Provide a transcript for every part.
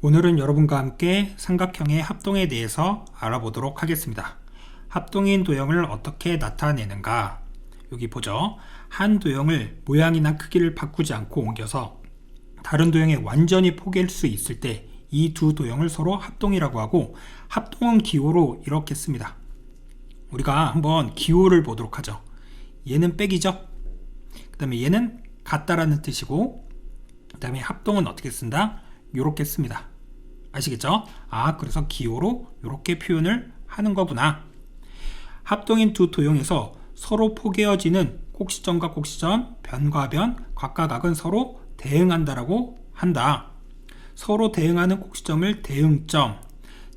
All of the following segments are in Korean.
오늘은 여러분과 함께 삼각형의 합동에 대해서 알아보도록 하겠습니다. 합동인 도형을 어떻게 나타내는가? 여기 보죠. 한 도형을 모양이나 크기를 바꾸지 않고 옮겨서 다른 도형에 완전히 포개일 수 있을 때 이 두 도형을 서로 합동이라고 하고, 합동은 기호로 이렇게 씁니다. 우리가 한번 기호를 보도록 하죠. 얘는 빼기죠. 그 다음에 얘는 같다라는 뜻이고, 그 다음에 합동은 어떻게 쓴다? 요렇게 씁니다. 아시겠죠? 그래서 기호로 이렇게 표현을 하는 거구나. 합동인 두 도형에서 서로 포개어지는 꼭지점과 꼭지점, 변과 변, 각과 각은 서로 대응한다라고 한다. 서로 대응하는 꼭지점을 대응점,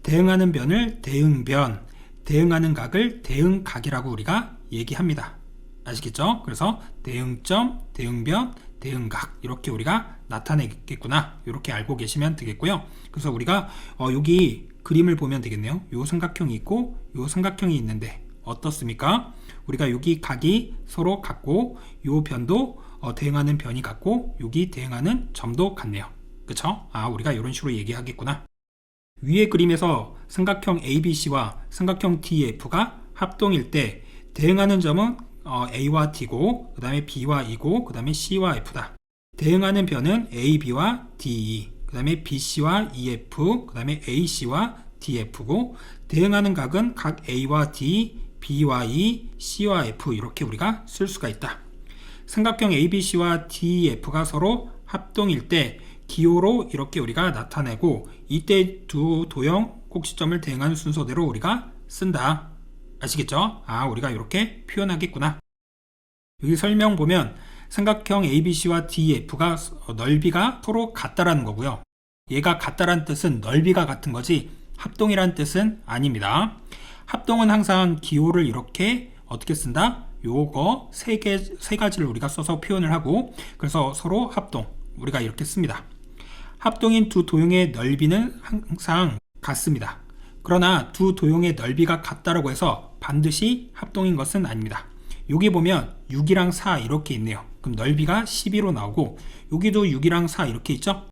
대응하는 변을 대응변, 대응하는 각을 대응각이라고 우리가 얘기합니다. 아시겠죠? 그래서 대응점, 대응변, 대응각 이렇게 우리가 나타내겠구나. 이렇게 알고 계시면 되겠고요. 그래서 우리가 여기 그림을 보면 되겠네요. 요 삼각형이 있고 요 삼각형이 있는데 어떻습니까? 우리가 여기 각이 서로 같고 요 변도 대응하는 변이 같고 여기 대응하는 점도 같네요. 그쵸? 우리가 이런 식으로 얘기하겠구나. 위의 그림에서 삼각형 ABC와 삼각형 DF가 합동일 때 대응하는 점은 A와 D고, 그 다음에 B와 E고, 그 다음에 C와 F다. 대응하는 변은 A, B와 DE, 그 다음에 BC와 EF, 그 다음에 AC와 DF고, 대응하는 각은 각 A와 D, B와 E, C와 F 이렇게 우리가 쓸 수가 있다. 삼각형 ABC와 DF가 서로 합동일 때 기호로 이렇게 우리가 나타내고, 이때 두 도형 꼭지점을 대응하는 순서대로 우리가 쓴다. 아시겠죠? 우리가 이렇게 표현하겠구나. 여기 설명 보면 삼각형 ABC와 DF가 넓이가 서로 같다라는 거고요. 얘가 같다라는 뜻은 넓이가 같은 거지 합동이라는 뜻은 아닙니다. 합동은 항상 기호를 이렇게 어떻게 쓴다? 요거 세 가지를 우리가 써서 표현을 하고, 그래서 서로 합동 우리가 이렇게 씁니다. 합동인 두 도형의 넓이는 항상 같습니다. 그러나 두 도형의 넓이가 같다라고 해서 반드시 합동인 것은 아닙니다. 여기 보면 6이랑 4 이렇게 있네요. 그럼 넓이가 12로 나오고, 여기도 6이랑 4 이렇게 있죠.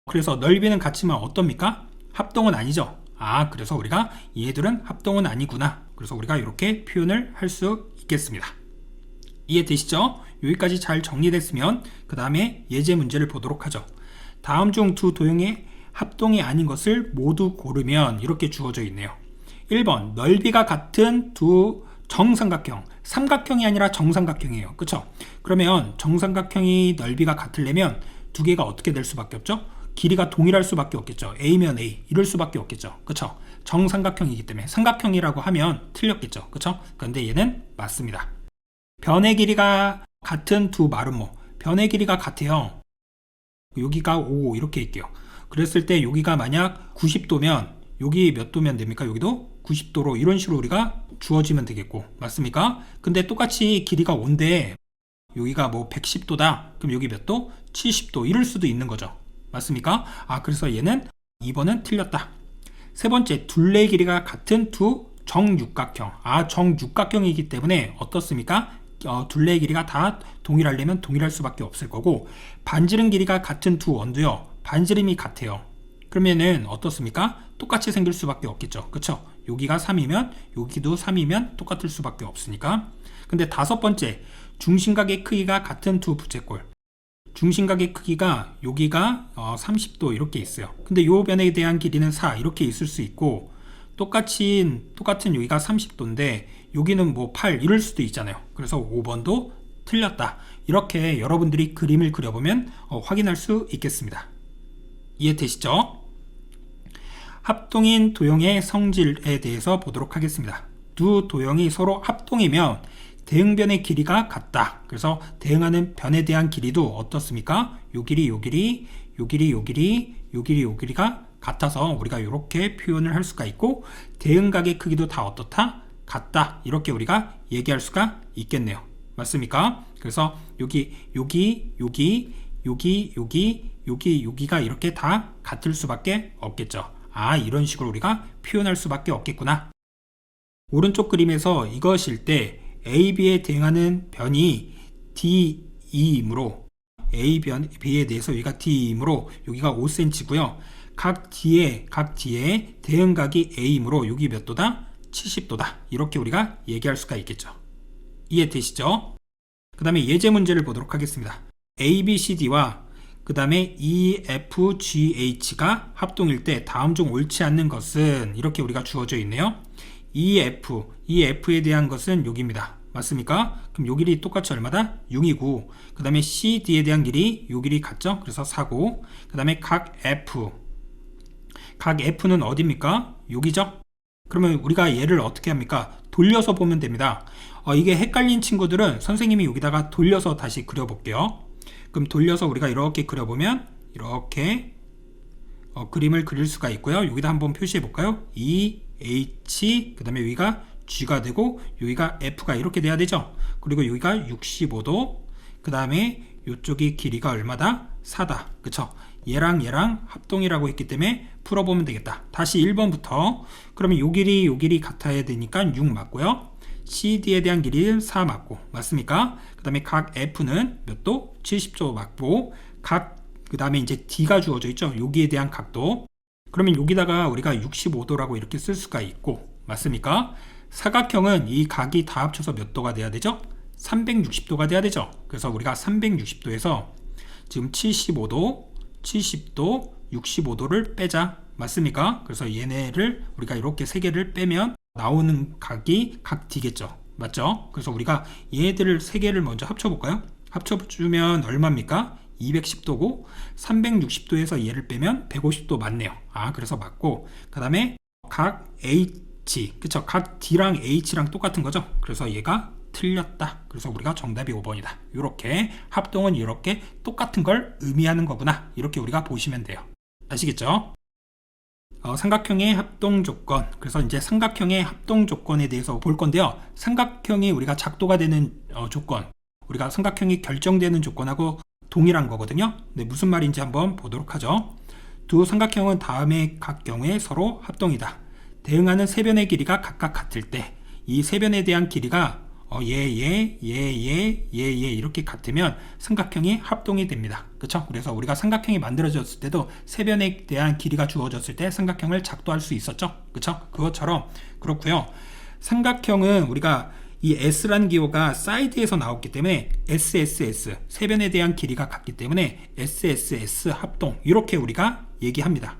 그래서 넓이는 같지만 어떻습니까? 합동은 아니죠. 그래서 우리가 얘들은 합동은 아니구나. 그래서 우리가 이렇게 표현을 할 수 있겠습니다. 이해되시죠? 여기까지 잘 정리됐으면 그 다음에 예제 문제를 보도록 하죠. 다음 중 두 도형의 합동이 아닌 것을 모두 고르면 이렇게 주어져 있네요. 1번 넓이가 같은 두 정삼각형, 삼각형이 아니라 정삼각형이에요. 그쵸? 그러면 정삼각형이 넓이가 같으려면 두 개가 어떻게 될 수밖에 없죠? 길이가 동일할 수밖에 없겠죠. A면 A 이럴 수밖에 없겠죠. 그쵸? 정삼각형이기 때문에 삼각형이라고 하면 틀렸겠죠. 그쵸? 그런데 얘는 맞습니다. 변의 길이가 같은 두 마름모, 변의 길이가 같아요. 여기가 5 이렇게 할게요. 그랬을 때 여기가 만약 90도면 여기 몇 도면 됩니까? 여기도 90도로 이런 식으로 우리가 주어지면 되겠고, 맞습니까? 근데 똑같이 길이가 5인데 여기가 뭐 110도다. 그럼 여기 몇 도? 70도 이럴 수도 있는 거죠. 맞습니까? 그래서 얘는 2번은 틀렸다. 세 번째, 둘레의 길이가 같은 두 정육각형. 정육각형이기 때문에 어떻습니까? 둘레의 길이가 다 동일하려면 동일할 수밖에 없을 거고, 반지름 길이가 같은 두 원도요, 반지름이 같아요. 그러면은 어떻습니까? 똑같이 생길 수밖에 없겠죠. 그쵸? 여기가 3이면 여기도 3이면 똑같을 수밖에 없으니까. 근데 다섯 번째, 중심각의 크기가 같은 두 부채꼴. 중심각의 크기가 여기가 30도 이렇게 있어요. 근데 요 변에 대한 길이는 4 이렇게 있을 수 있고, 똑같은 여기가 30도인데 여기는 뭐 8 이럴 수도 있잖아요. 그래서 5번도 틀렸다. 이렇게 여러분들이 그림을 그려보면 확인할 수 있겠습니다. 이해되시죠? 합동인 도형의 성질에 대해서 보도록 하겠습니다. 두 도형이 서로 합동이면 대응변의 길이가 같다. 그래서 대응하는 변에 대한 길이도 어떻습니까? 요 길이, 요 길이, 요 길이, 요 길이, 요 길이, 요 길이가 같아서 우리가 이렇게 표현을 할 수가 있고, 대응각의 크기도 다 어떻다? 같다. 이렇게 우리가 얘기할 수가 있겠네요. 맞습니까? 그래서 여기가 이렇게 다 같을 수밖에 없겠죠. 이런 식으로 우리가 표현할 수밖에 없겠구나. 오른쪽 그림에서 이것일 때 AB에 대응하는 변이 DE이므로 A, B에 대해서 여기가 D이므로 여기가 5cm고요. 각 D에 대응각이 A이므로 여기 몇 도다? 70도다. 이렇게 우리가 얘기할 수가 있겠죠. 이해되시죠? 그 다음에 예제 문제를 보도록 하겠습니다. A, B, C, D와 그 다음에 E, F, G, H가 합동일 때 다음 중 옳지 않는 것은 이렇게 우리가 주어져 있네요. E, F에 대한 것은 여기입니다. 맞습니까? 그럼 요 길이 똑같이 얼마다? 6이고 그 다음에 C, D에 대한 길이 요 길이 같죠? 그래서 4고 그 다음에 각 F는 어디입니까? 여기죠? 그러면 우리가 얘를 어떻게 합니까? 돌려서 보면 됩니다. 이게 헷갈린 친구들은 선생님이 여기다가 돌려서 다시 그려볼게요. 그럼 돌려서 우리가 이렇게 그려보면 이렇게 그림을 그릴 수가 있고요. 여기다 한번 표시해 볼까요? E, H, 그 다음에 여기가 G가 되고 여기가 F가 이렇게 돼야 되죠. 그리고 여기가 65도, 그 다음에 이쪽이 길이가 얼마다? 4다. 그쵸? 얘랑 합동이라고 했기 때문에 풀어보면 되겠다. 다시 1번부터 그러면 요 길이 같아야 되니까 6 맞고요. CD에 대한 길이는 4 맞고 맞습니까? 그 다음에 각 F는 몇 도? 70도 맞고 그 다음에 이제 D가 주어져 있죠. 여기에 대한 각도. 그러면 여기다가 우리가 65도라고 이렇게 쓸 수가 있고 맞습니까? 사각형은 이 각이 다 합쳐서 몇 도가 돼야 되죠? 360도가 돼야 되죠. 그래서 우리가 360도에서 지금 75도, 70도, 65도를 빼자. 맞습니까? 그래서 얘네를 우리가 이렇게 세 개를 빼면 나오는 각이 각 D겠죠. 맞죠? 그래서 우리가 얘들을 세 개를 먼저 합쳐볼까요? 합쳐주면 얼마입니까? 210도고 360도에서 얘를 빼면 150도 맞네요. 그래서 맞고 그 다음에 각 H, 그쵸? 각 D랑 H랑 똑같은 거죠. 그래서 얘가 틀렸다. 그래서 우리가 정답이 5번이다. 이렇게 합동은 이렇게 똑같은 걸 의미하는 거구나. 이렇게 우리가 보시면 돼요. 아시겠죠? 삼각형의 합동 조건. 그래서 이제 삼각형의 합동 조건에 대해서 볼 건데요. 삼각형이 우리가 작도가 되는 조건, 우리가 삼각형이 결정되는 조건하고 동일한 거거든요. 네, 무슨 말인지 한번 보도록 하죠. 두 삼각형은 다음의 각 경우에 서로 합동이다. 대응하는 세 변의 길이가 각각 같을 때 이 세 변에 대한 길이가 얘 이렇게 같으면 삼각형이 합동이 됩니다. 그쵸? 그래서 우리가 삼각형이 만들어졌을 때도 세 변에 대한 길이가 주어졌을 때 삼각형을 작도할 수 있었죠. 그쵸? 그것처럼 그렇고요. 삼각형은 우리가 이 S라는 기호가 사이드에서 나왔기 때문에 SSS 세 변에 대한 길이가 같기 때문에 SSS 합동 이렇게 우리가 얘기합니다.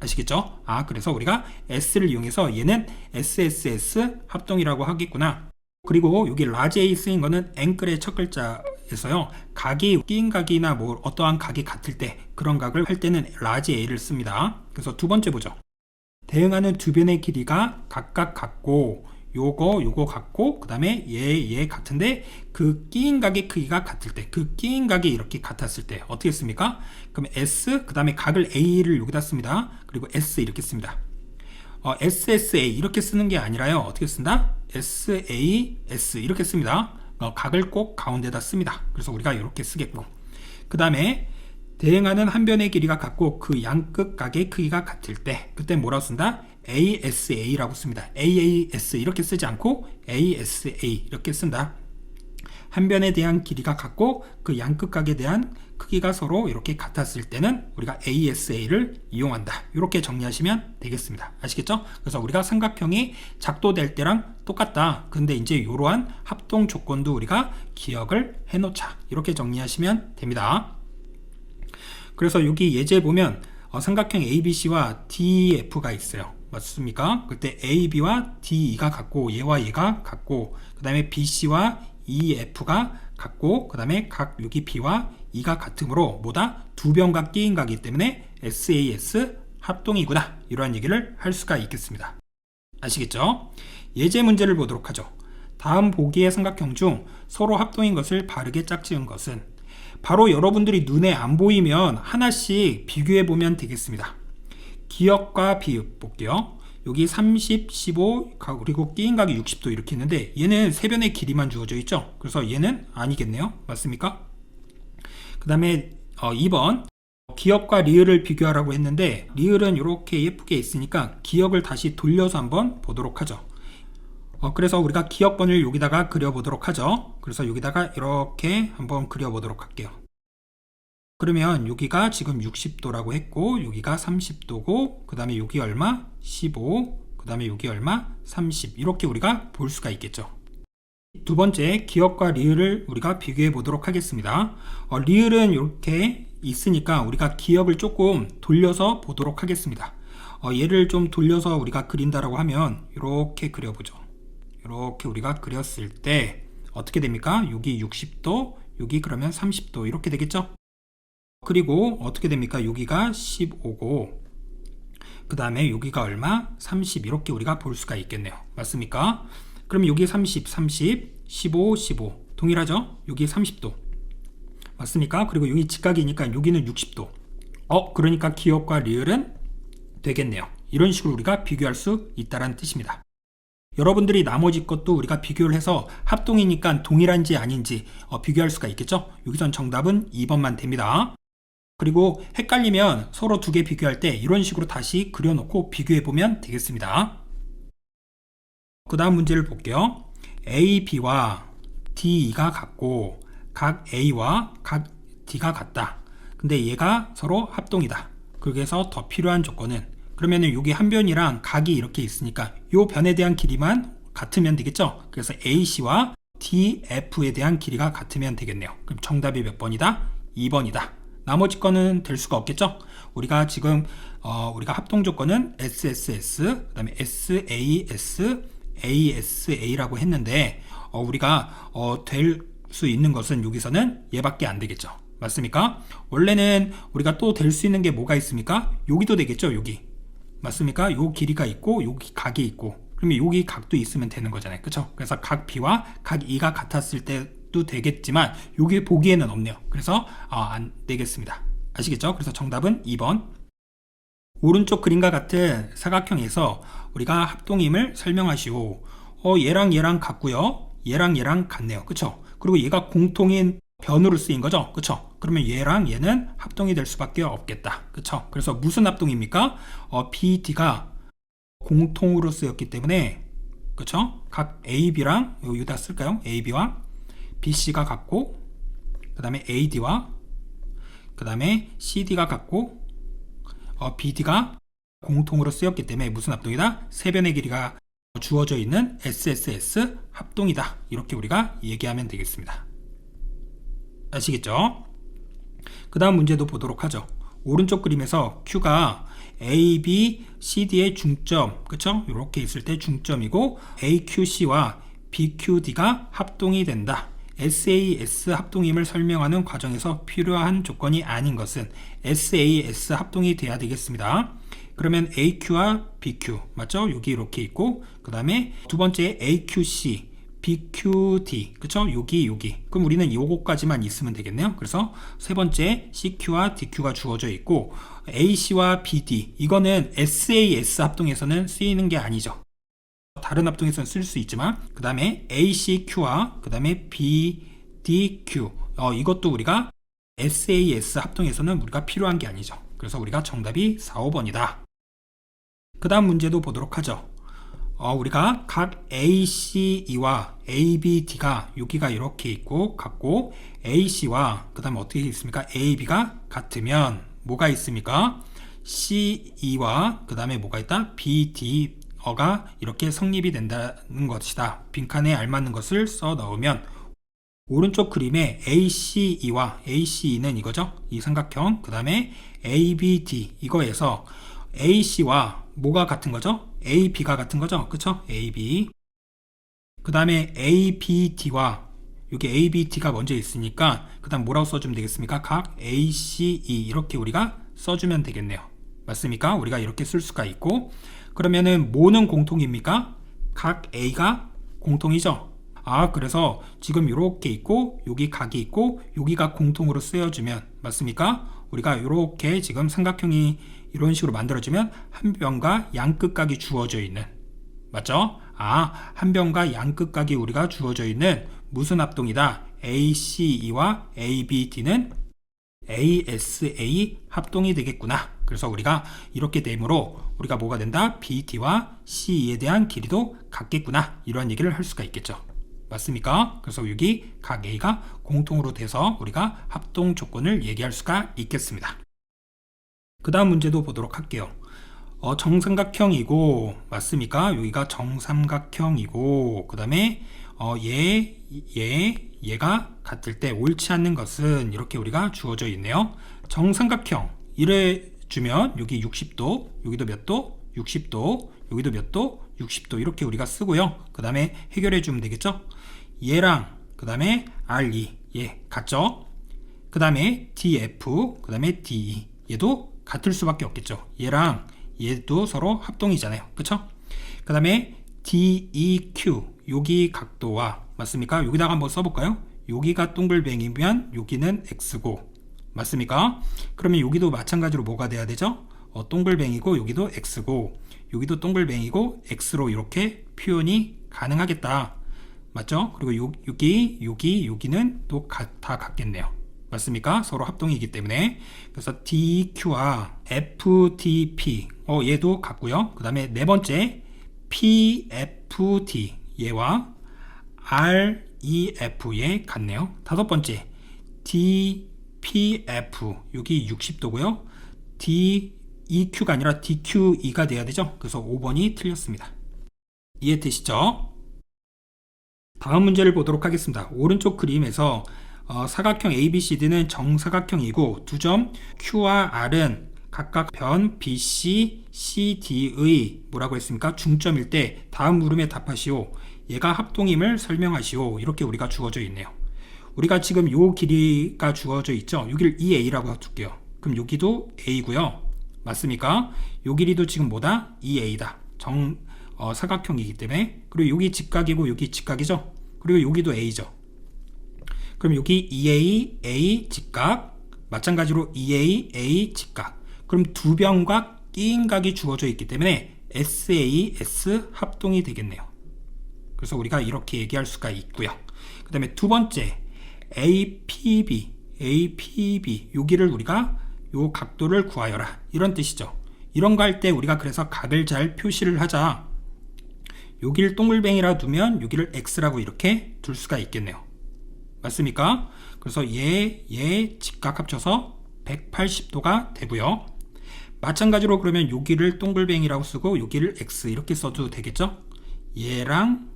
아시겠죠? 그래서 우리가 S를 이용해서 얘는 SSS 합동이라고 하겠구나. 그리고 여기 라지 A 쓰인 거는 앵글의 첫 글자에서요. 각이 끼인 각이나 뭐 어떠한 각이 같을 때 그런 각을 할 때는 라지 A를 씁니다. 그래서 두 번째 보죠. 대응하는 두 변의 길이가 각각 같고 요거 같고 그 다음에 얘 같은데 그 끼인 각의 크기가 같을 때 그 끼인 각이 이렇게 같았을 때 어떻게 씁니까? 그럼 S 그 다음에 각을 A를 여기다 씁니다. 그리고 S 이렇게 씁니다. SSA 이렇게 쓰는 게 아니라요. 어떻게 쓴다? SAS 이렇게 씁니다. 각을 꼭 가운데다 씁니다. 그래서 우리가 이렇게 쓰겠고 그 다음에 대응하는 한 변의 길이가 같고 그 양끝 각의 크기가 같을 때 그때 뭐라고 쓴다? ASA라고 씁니다. AAS 이렇게 쓰지 않고 ASA 이렇게 쓴다. 한 변에 대한 길이가 같고 그 양끝 각에 대한 크기가 서로 이렇게 같았을 때는 우리가 ASA를 이용한다. 이렇게 정리하시면 되겠습니다. 아시겠죠? 그래서 우리가 삼각형이 작도될 때랑 똑같다. 근데 이제 이러한 합동 조건도 우리가 기억을 해놓자. 이렇게 정리하시면 됩니다. 그래서 여기 예제 보면 삼각형 ABC와 DF가 있어요. 맞습니까? 그때 AB와 DE가 같고 얘와 얘가 같고 그 다음에 BC와 EF가 같고 그 다음에 각 여기 B와 E가 같으므로 뭐다? 두 변각 끼인 각이기 때문에 SAS 합동이구나. 이러한 얘기를 할 수가 있겠습니다. 아시겠죠? 예제 문제를 보도록 하죠. 다음 보기의 삼각형 중 서로 합동인 것을 바르게 짝지은 것은 바로 여러분들이 눈에 안 보이면 하나씩 비교해 보면 되겠습니다. 기역과 비읍 볼게요. 여기 30, 15 그리고 끼인 각이 60도 이렇게 있는데 얘는 세 변의 길이만 주어져 있죠. 그래서 얘는 아니겠네요. 맞습니까? 그 다음에 2번 기역과 리을을 비교하라고 했는데 리을은 이렇게 예쁘게 있으니까 기역을 다시 돌려서 한번 보도록 하죠. 그래서 우리가 기역번을 여기다가 그려보도록 하죠. 그래서 여기다가 이렇게 한번 그려보도록 할게요. 그러면 여기가 지금 60도라고 했고 여기가 30도고 그 다음에 여기 얼마? 15, 그 다음에 여기 얼마? 30. 이렇게 우리가 볼 수가 있겠죠. 두 번째, 기역과 리을을 우리가 비교해 보도록 하겠습니다. 리을은 이렇게 있으니까 우리가 기역을 조금 돌려서 보도록 하겠습니다. 얘를 좀 돌려서 우리가 그린다라고 하면 이렇게 그려보죠. 이렇게 우리가 그렸을 때 어떻게 됩니까? 여기 60도, 여기 그러면 30도 이렇게 되겠죠? 그리고 어떻게 됩니까? 여기가 15고 그 다음에 여기가 얼마? 30 이렇게 우리가 볼 수가 있겠네요. 맞습니까? 그럼 여기 30, 30, 15, 15 동일하죠? 여기 30도 맞습니까? 그리고 여기 직각이니까 여기는 60도 그러니까 기역과 리을은 되겠네요. 이런 식으로 우리가 비교할 수 있다는 뜻입니다. 여러분들이 나머지 것도 우리가 비교를 해서 합동이니까 동일한지 아닌지 비교할 수가 있겠죠? 여기선 정답은 2번만 됩니다. 그리고 헷갈리면 서로 두 개 비교할 때 이런 식으로 다시 그려놓고 비교해보면 되겠습니다. 그 다음 문제를 볼게요. A, B와 D, E가 같고 각 A와 각 D가 같다. 근데 얘가 서로 합동이다. 그래서 더 필요한 조건은 그러면은 여기 한 변이랑 각이 이렇게 있으니까 이 변에 대한 길이만 같으면 되겠죠? 그래서 AC와 DF에 대한 길이가 같으면 되겠네요. 그럼 정답이 몇 번이다? 2번이다. 나머지 거는 될 수가 없겠죠? 우리가 지금 우리가 합동 조건은 SSS, 그 다음에 SAS, ASA라고 했는데 우리가 될 수 있는 것은 여기서는 얘밖에 안 되겠죠. 맞습니까? 원래는 우리가 또 될 수 있는 게 뭐가 있습니까? 여기도 되겠죠, 여기. 맞습니까? 요 길이가 있고 여기 각이 있고 그러면 여기 각도 있으면 되는 거잖아요. 그쵸? 그래서 각 B와 각 E가 같았을 때도 되겠지만 여기 보기에는 없네요. 그래서 안 되겠습니다. 아시겠죠? 그래서 정답은 2번. 오른쪽 그림과 같은 사각형에서 우리가 합동임을 설명하시오. 얘랑 얘랑 같고요. 얘랑 얘랑 같네요. 그쵸? 그리고 얘가 공통인 변으로 쓰인 거죠. 그쵸? 그러면 얘랑 얘는 합동이 될 수밖에 없겠다. 그쵸? 그래서 무슨 합동입니까? BD가 공통으로 쓰였기 때문에 그쵸? 각 AB랑 여기다 쓸까요? AB와 BC가 같고 그 다음에 AD와 그 다음에 CD가 같고 BD가 공통으로 쓰였기 때문에 무슨 합동이다? 세 변의 길이가 주어져 있는 SSS 합동이다. 이렇게 우리가 얘기하면 되겠습니다. 아시겠죠? 그 다음 문제도 보도록 하죠. 오른쪽 그림에서 Q가 A, B, C, D의 중점, 그쵸? 이렇게 있을 때 중점이고 A, Q, C와 B, Q, D가 합동이 된다. SAS 합동임을 설명하는 과정에서 필요한 조건이 아닌 것은 SAS 합동이 돼야 되겠습니다. 그러면 AQ와 BQ 맞죠? 여기 이렇게 있고 그 다음에 두 번째 AQC BQD 그쵸? 여기 그럼 우리는 요거까지만 있으면 되겠네요. 그래서 세 번째 CQ와 DQ가 주어져 있고 AC와 BD 이거는 SAS 합동에서는 쓰이는 게 아니죠. 다른 합동에서는 쓸 수 있지만 그 다음에 ACQ와 그 다음에 BDQ 이것도 우리가 SAS 합동에서는 우리가 필요한 게 아니죠. 그래서 우리가 정답이 4, 5번이다. 그 다음 문제도 보도록 하죠. 우리가 각 ACE와 ABD가 여기가 이렇게 있고 같고 AC와 그 다음에 어떻게 있습니까? AB가 같으면 뭐가 있습니까? CE와 그 다음에 뭐가 있다? BD가 이렇게 성립이 된다는 것이다. 빈칸에 알맞는 것을 써 넣으면 오른쪽 그림에 ACE와 ACE는 이거죠. 이 삼각형 그 다음에 ABD 이거에서 AC와 뭐가 같은 거죠? AB가 같은 거죠. 그쵸? AB 그 다음에 ABD와 여기 ABD가 먼저 있으니까 그 다음 뭐라고 써주면 되겠습니까? 각 ACE 이렇게 우리가 써주면 되겠네요. 맞습니까? 우리가 이렇게 쓸 수가 있고 그러면은 뭐는 공통입니까? 각 A가 공통이죠. 그래서 지금 이렇게 있고 여기 각이 있고 여기가 공통으로 쓰여주면 맞습니까? 우리가 이렇게 지금 삼각형이 이런 식으로 만들어지면 한 변과 양 끝각이 주어져 있는 맞죠? 한 변과 양 끝각이 우리가 주어져 있는 무슨 합동이다? ACE와 ABD는 ASA 합동이 되겠구나. 그래서 우리가 이렇게 되므로 우리가 뭐가 된다? BD와 CE에 대한 길이도 같겠구나. 이런 얘기를 할 수가 있겠죠. 맞습니까? 그래서 여기 각 A가 공통으로 돼서 우리가 합동 조건을 얘기할 수가 있겠습니다. 그 다음 문제도 보도록 할게요. 정삼각형이고, 맞습니까? 여기가 정삼각형이고, 그 다음에 얘가 같을 때 옳지 않는 것은 이렇게 우리가 주어져 있네요. 정삼각형 이래 주면 여기 60도, 여기도 몇 도? 60도, 여기도 몇 도? 60도 이렇게 우리가 쓰고요. 그 다음에 해결해 주면 되겠죠? 얘랑 그 다음에 RE 얘 같죠? 그 다음에 DF 그 다음에 DE 얘도 같을 수밖에 없겠죠. 얘랑 얘도 서로 합동이잖아요. 그쵸? 그 다음에 DEQ 여기 각도와 맞습니까? 여기다가 한번 써볼까요? 여기가 동글뱅이면 여기는 X고 맞습니까? 그러면 여기도 마찬가지로 뭐가 돼야 되죠? 동글뱅이고 여기도 X고 여기도 동글뱅이고 X로 이렇게 표현이 가능하겠다. 맞죠? 그리고 여기는 또 다 같겠네요. 맞습니까? 서로 합동이기 때문에. 그래서 DQ와 FTP 얘도 같고요. 그 다음에 네 번째 PFT 얘와 REF 얘 같네요. 다섯 번째 DPF 여기 60도고요. DEQ가 아니라 DQE가 돼야 되죠. 그래서 5번이 틀렸습니다. 이해되시죠? 다음 문제를 보도록 하겠습니다. 오른쪽 그림에서 사각형 ABCD는 정사각형이고 두 점 Q와 R은 각각 변 BC, CD의 뭐라고 했습니까? 중점일 때 다음 물음에 답하시오. 얘가 합동임을 설명하시오. 이렇게 우리가 주어져 있네요. 우리가 지금 요 길이가 주어져 있죠. 여기를 2A라고 둘게요. 그럼 여기도 A고요. 맞습니까? 요 길이도 지금 뭐다? 2A다. 사각형이기 때문에. 그리고 여기 직각이고 여기 직각이죠. 그리고 여기도 A죠. 그럼 여기 2A, A 직각 마찬가지로 2A, A 직각. 그럼 두 변과 끼인 각이 주어져 있기 때문에 SAS 합동이 되겠네요. 그래서 우리가 이렇게 얘기할 수가 있고요. 그 다음에 두 번째 APB 여기를 우리가 요 각도를 구하여라 이런 뜻이죠. 이런 거 할 때 우리가 그래서 각을 잘 표시를 하자. 여기를 동글뱅이라 두면 여기를 X라고 이렇게 둘 수가 있겠네요. 맞습니까? 그래서 얘 직각 합쳐서 180도가 되고요. 마찬가지로 그러면 여기를 동글뱅이라고 쓰고 여기를 X 이렇게 써도 되겠죠? 얘랑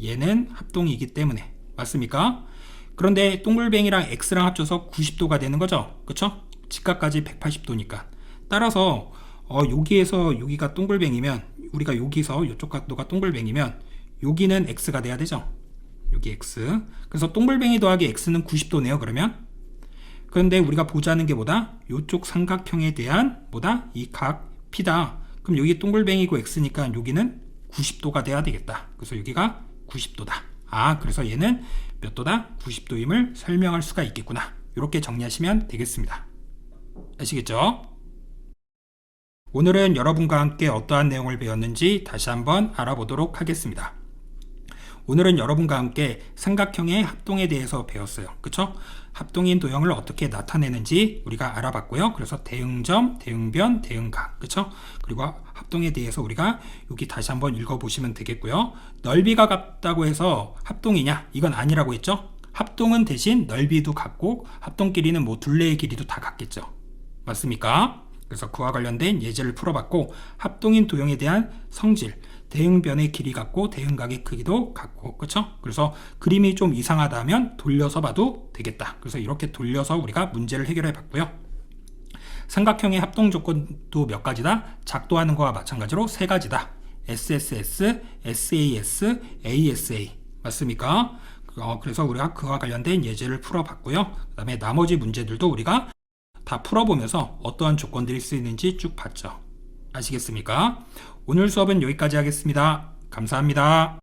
얘는 합동이기 때문에 맞습니까? 그런데 동글뱅이랑 X랑 합쳐서 90도가 되는 거죠. 그쵸? 직각까지 180도니까 따라서 여기에서 여기가 동글뱅이면 우리가 여기서 이쪽 각도가 동글뱅이면 여기는 X가 돼야 되죠. 여기 X. 그래서 동글뱅이 더하기 X는 90도네요. 그러면 그런데 우리가 보자는 게 뭐다? 이쪽 삼각형에 대한 뭐다? 이 각 P다. 그럼 여기 동글뱅이고 X니까 여기는 90도가 돼야 되겠다. 그래서 여기가 90도다. 그래서 얘는 몇 도다? 90도임을 설명할 수가 있겠구나. 이렇게 정리하시면 되겠습니다. 아시겠죠? 오늘은 여러분과 함께 어떠한 내용을 배웠는지 다시 한번 알아보도록 하겠습니다. 오늘은 여러분과 함께 삼각형의 합동에 대해서 배웠어요. 그쵸? 합동인 도형을 어떻게 나타내는지 우리가 알아봤고요. 그래서 대응점, 대응변, 대응각. 그쵸? 그리고 합동에 대해서 우리가 여기 다시 한번 읽어보시면 되겠고요. 넓이가 같다고 해서 합동이냐? 이건 아니라고 했죠? 합동은 대신 넓이도 같고 합동 길이는 뭐 둘레의 길이도 다 같겠죠. 맞습니까? 그래서 그와 관련된 예제를 풀어봤고 합동인 도형에 대한 성질, 대응변의 길이 같고 대응각의 크기도 같고 그쵸? 그래서 그림이 좀 이상하다면 돌려서 봐도 되겠다. 그래서 이렇게 돌려서 우리가 문제를 해결해 봤고요. 삼각형의 합동 조건도 몇 가지다? 작도하는 거와 마찬가지로 세 가지다. SSS, SAS, ASA 맞습니까? 그래서 우리가 그와 관련된 예제를 풀어봤고요. 그 다음에 나머지 문제들도 우리가 다 풀어보면서 어떠한 조건들이 쓰이는지 쭉 봤죠. 아시겠습니까? 오늘 수업은 여기까지 하겠습니다. 감사합니다.